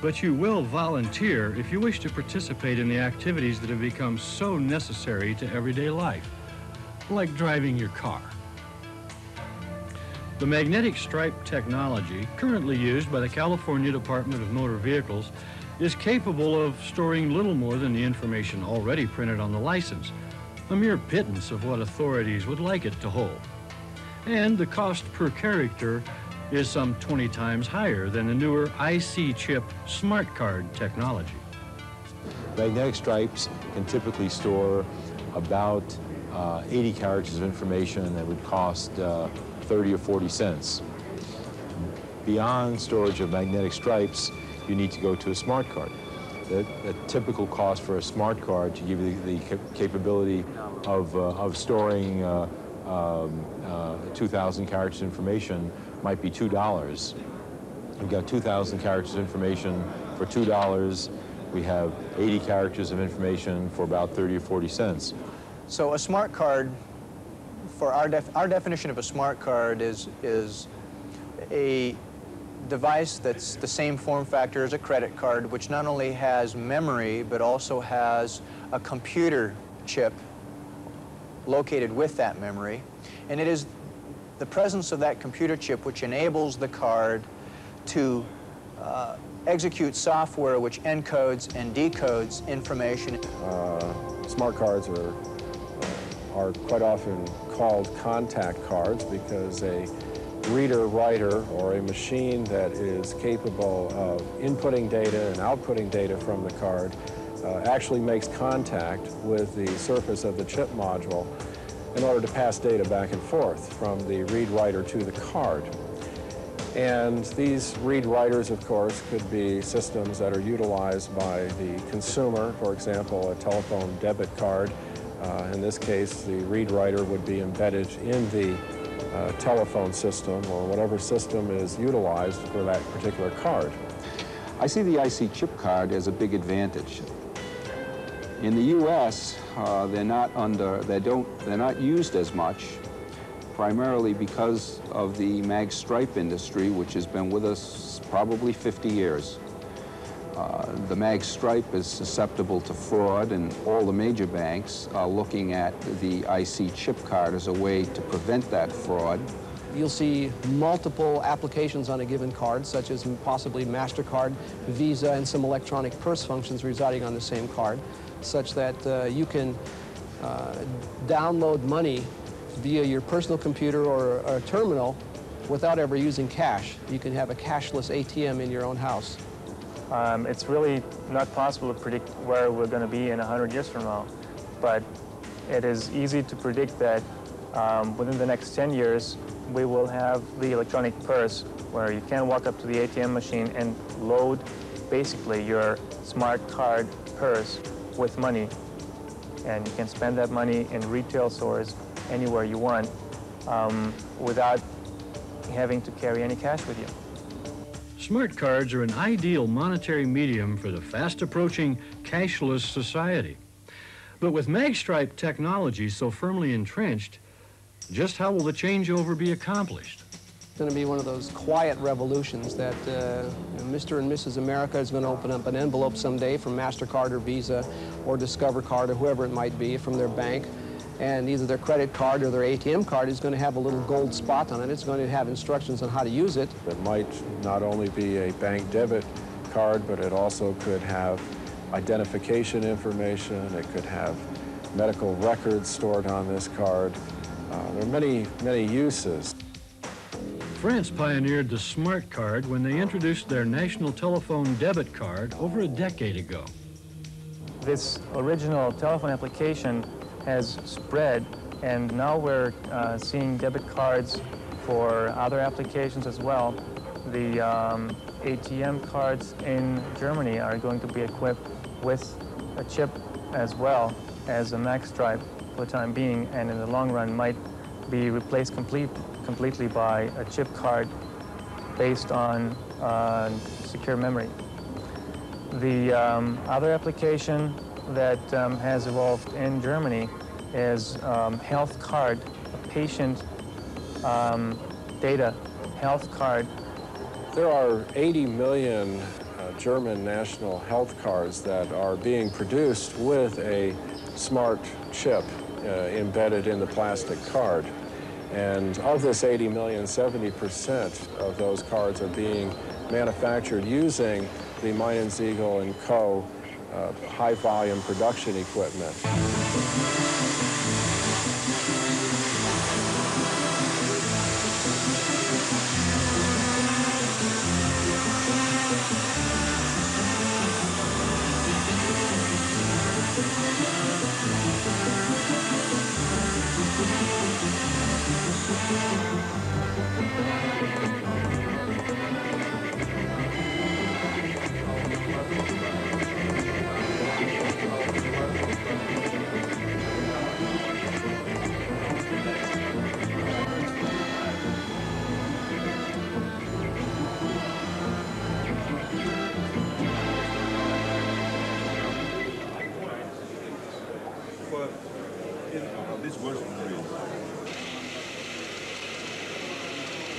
but you will volunteer if you wish to participate in the activities that have become so necessary to everyday life, like driving your car. The magnetic stripe technology, currently used by the California Department of Motor Vehicles, is capable of storing little more than the information already printed on the license, a mere pittance of what authorities would like it to hold. And the cost per character is some 20 times higher than the newer IC chip smart card technology. Magnetic stripes can typically store about 80 characters of information that would cost 30 or 40 cents. Beyond storage of magnetic stripes, you need to go to a smart card. The typical cost for a smart card to give you the capability of storing 2,000 characters of information might be $2. We've got 2,000 characters of information for $2. We have 80 characters of information for about 30 or 40 cents. So a smart card, for our definition of a smart card is a device that's the same form factor as a credit card, which not only has memory, but also has a computer chip located with that memory. And it is the presence of that computer chip which enables the card to execute software which encodes and decodes information. Smart cards are quite often called contact cards because a reader-writer or a machine that is capable of inputting data and outputting data from the card actually makes contact with the surface of the chip module in order to pass data back and forth from the read-writer to the card. And these read-writers, of course, could be systems that are utilized by the consumer, for example, a telephone debit card. In this case, the read-writer would be embedded in the telephone system or whatever system is utilized for that particular card. I see the IC chip card as a big advantage. In the U.S., they're not used as much, primarily because of the mag stripe industry, which has been with us probably 50 years. The mag stripe is susceptible to fraud, and all the major banks are looking at the IC chip card as a way to prevent that fraud. You'll see multiple applications on a given card, such as possibly MasterCard, Visa, and some electronic purse functions residing on the same card, such that you can download money via your personal computer or a terminal without ever using cash. You can have a cashless ATM in your own house. It's really not possible to predict where we're going to be in 100 years from now, but it is easy to predict that within the next 10 years, we will have the electronic purse where you can walk up to the ATM machine and load basically your smart card purse with money, and you can spend that money in retail stores anywhere you want without having to carry any cash with you. Smart cards are an ideal monetary medium for the fast-approaching cashless society. But with magstripe technology so firmly entrenched, just how will the changeover be accomplished? It's going to be one of those quiet revolutions that Mr. and Mrs. America is going to open up an envelope someday from MasterCard or Visa or Discover Card or whoever it might be from their bank, and either their credit card or their ATM card is going to have a little gold spot on it. It's going to have instructions on how to use it. It might not only be a bank debit card, but it also could have identification information. It could have medical records stored on this card. There are many, many uses. France pioneered the smart card when they introduced their national telephone debit card over a decade ago. This original telephone application has spread, and now we're seeing debit cards for other applications as well. The ATM cards in Germany are going to be equipped with a chip as well as a mag stripe for the time being, and in the long run might be replaced completely by a chip card based on secure memory. The other application that has evolved in Germany is health card, a patient data health card. There are 80 million German national health cards that are being produced with a smart chip embedded in the plastic card. And of this 80 million, 70% of those cards are being manufactured using the Meinenziegel & Co. High-volume production equipment.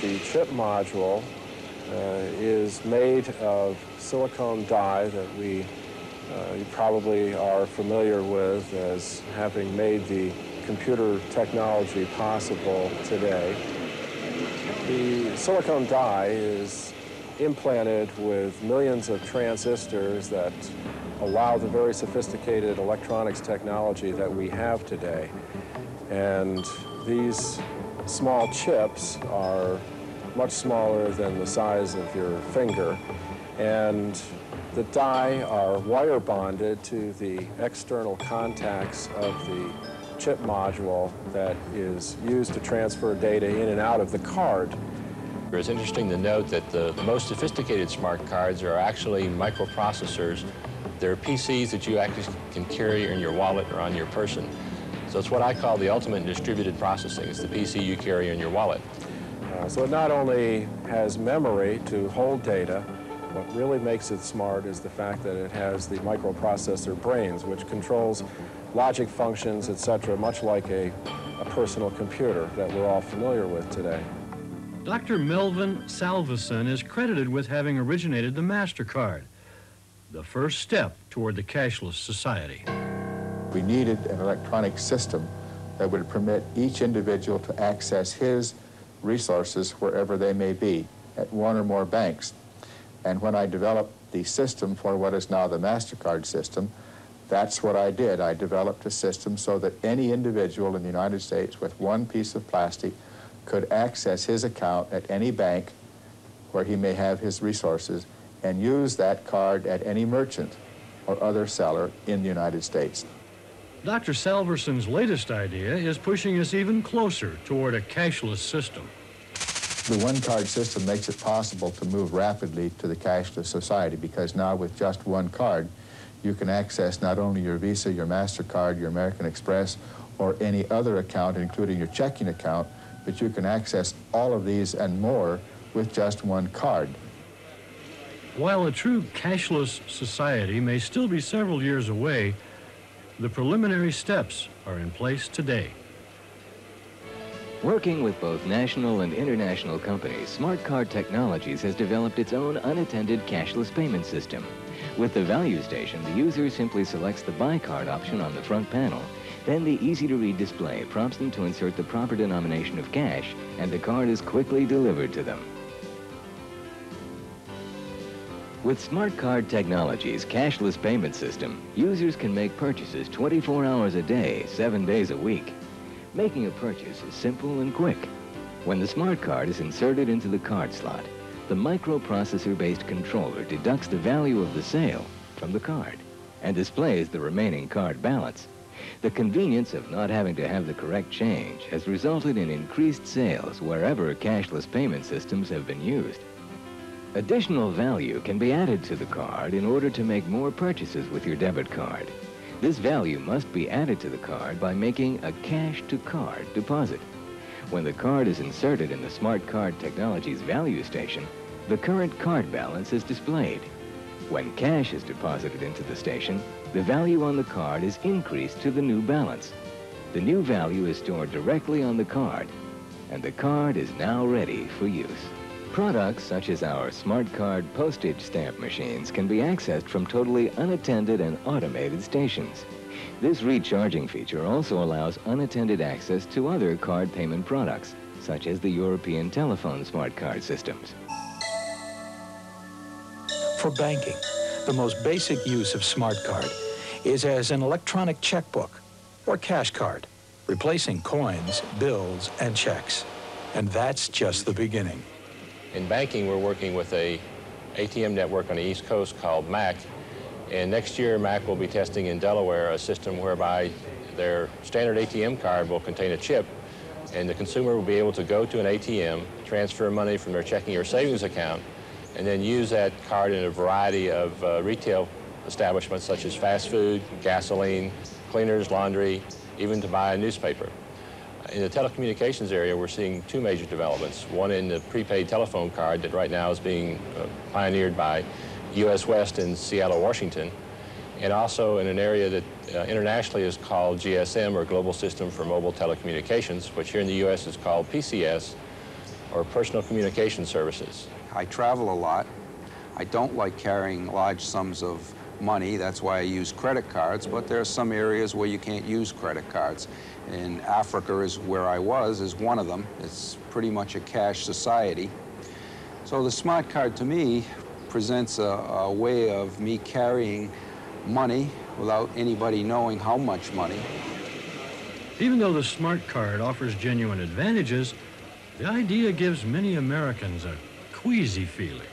The chip module is made of silicone die that you probably are familiar with as having made the computer technology possible today. The silicone die is implanted with millions of transistors that allow the very sophisticated electronics technology that we have today. And these small chips are much smaller than the size of your finger, and the die are wire bonded to the external contacts of the chip module that is used to transfer data in and out of the card. It's interesting to note that the most sophisticated smart cards are actually microprocessors. They're PCs that you actually can carry in your wallet or on your person. So it's what I call the ultimate distributed processing. It's the PC you carry in your wallet. So it not only has memory to hold data, what really makes it smart is the fact that it has the microprocessor brains, which controls logic functions, etc., much like a personal computer that we're all familiar with today. Dr. Melvin Salveson is credited with having originated the MasterCard, the first step toward the cashless society. We needed an electronic system that would permit each individual to access his resources wherever they may be, at one or more banks. And when I developed the system for what is now the MasterCard system, that's what I did. I developed a system so that any individual in the United States with one piece of plastic could access his account at any bank where he may have his resources and use that card at any merchant or other seller in the United States. Dr. Salverson's latest idea is pushing us even closer toward a cashless system. The one-card system makes it possible to move rapidly to the cashless society because now with just one card, you can access not only your Visa, your MasterCard, your American Express, or any other account, including your checking account, but you can access all of these and more with just one card. While a true cashless society may still be several years away, the preliminary steps are in place today. Working with both national and international companies, Smart Card Technologies has developed its own unattended cashless payment system. With the value station, the user simply selects the buy card option on the front panel. Then the easy-to-read display prompts them to insert the proper denomination of cash, and the card is quickly delivered to them. With Smart Card Technologies' cashless payment system, users can make purchases 24 hours a day, 7 days a week. Making a purchase is simple and quick. When the smart card is inserted into the card slot, the microprocessor-based controller deducts the value of the sale from the card and displays the remaining card balance. The convenience of not having to have the correct change has resulted in increased sales wherever cashless payment systems have been used. Additional value can be added to the card in order to make more purchases with your debit card. This value must be added to the card by making a cash-to-card deposit. When the card is inserted in the Smart Card Technologies value station, the current card balance is displayed. When cash is deposited into the station, the value on the card is increased to the new balance. The new value is stored directly on the card, and the card is now ready for use. Products such as our smart card postage stamp machines can be accessed from totally unattended and automated stations. This recharging feature also allows unattended access to other card payment products, such as the European telephone smart card systems. For banking, the most basic use of smart card is as an electronic checkbook or cash card, replacing coins, bills, and checks. And that's just the beginning. In banking, we're working with a ATM network on the East Coast called MAC. And next year, MAC will be testing in Delaware a system whereby their standard ATM card will contain a chip, and the consumer will be able to go to an ATM, transfer money from their checking or savings account, and then use that card in a variety of retail establishments such as fast food, gasoline, cleaners, laundry, even to buy a newspaper. In the telecommunications area, we're seeing two major developments. One in the prepaid telephone card that right now is being pioneered by US West in Seattle, Washington, and also in an area that internationally is called GSM, or Global System for Mobile Telecommunications, which here in the US is called PCS, or Personal Communication Services. I travel a lot. I don't like carrying large sums of money. That's why I use credit cards, but there are some areas where you can't use credit cards. In Africa is where I was, is one of them. It's pretty much a cash society. So the smart card to me presents a way of me carrying money without anybody knowing how much money. Even though the smart card offers genuine advantages, the idea gives many Americans a queasy feeling.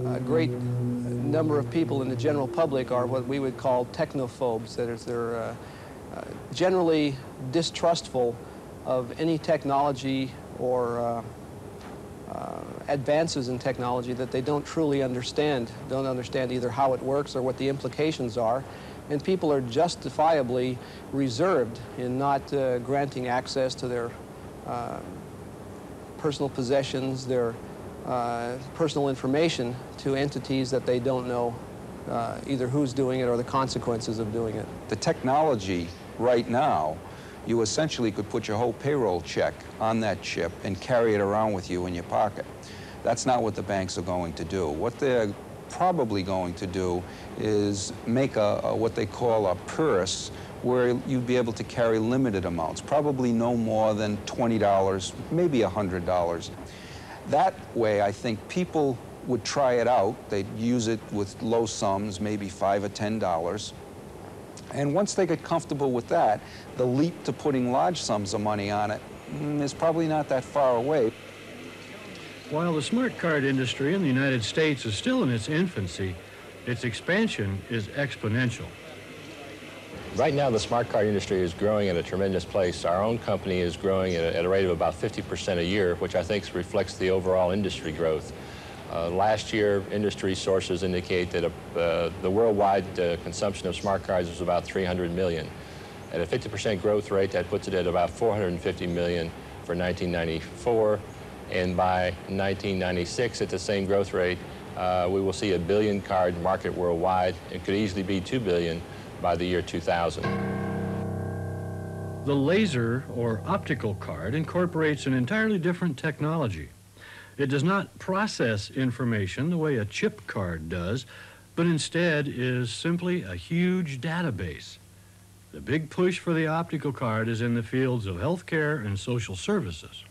A great number of people in the general public are what we would call technophobes. That is, they're generally distrustful of any technology or advances in technology that they don't truly understand, don't understand either how it works or what the implications are. And people are justifiably reserved in not granting access to their personal possessions, their personal information to entities that they don't know either who's doing it or the consequences of doing it. The technology right now, you essentially could put your whole payroll check on that chip and carry it around with you in your pocket. That's not what the banks are going to do. What they're probably going to do is make what they call a purse, where you'd be able to carry limited amounts, probably no more than $20, maybe $100. That way, I think people would try it out. They'd use it with low sums, maybe $5 or $10. And once they get comfortable with that, the leap to putting large sums of money on it is probably not that far away. While the smart card industry in the United States is still in its infancy, its expansion is exponential. Right now, the smart card industry is growing at a tremendous pace. Our own company is growing at a rate of about 50% a year, which I think reflects the overall industry growth. Last year, industry sources indicate that the worldwide consumption of smart cards was about 300 million. At a 50% growth rate, that puts it at about 450 million for 1994. And by 1996, at the same growth rate, we will see a billion card market worldwide. It could easily be 2 billion by the year 2000. The laser or optical card incorporates an entirely different technology. It does not process information the way a chip card does, but instead is simply a huge database. The big push for the optical card is in the fields of healthcare and social services.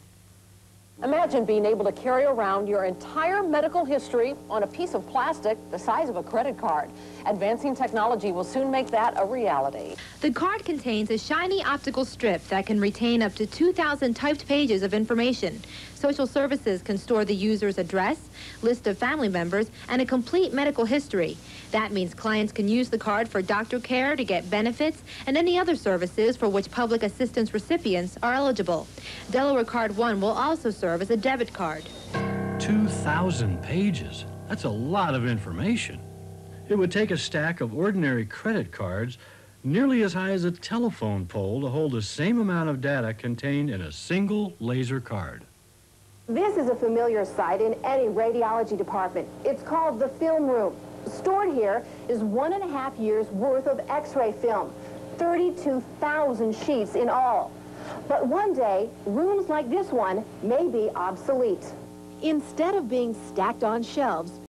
Imagine being able to carry around your entire medical history on a piece of plastic the size of a credit card. Advancing technology will soon make that a reality. The card contains a shiny optical strip that can retain up to 2,000 typed pages of information. Social services can store the user's address, list of family members, and a complete medical history. That means clients can use the card for doctor care, to get benefits, and any other services for which public assistance recipients are eligible. Delaware Card 1 will also serve as a debit card. 2,000 pages. That's a lot of information. It would take a stack of ordinary credit cards nearly as high as a telephone pole to hold the same amount of data contained in a single laser card. This is a familiar sight in any radiology department. It's called the film room. Stored here is 1.5 years worth of x-ray film, 32,000 sheets in all. But one day, rooms like this one may be obsolete. Instead of being stacked on shelves,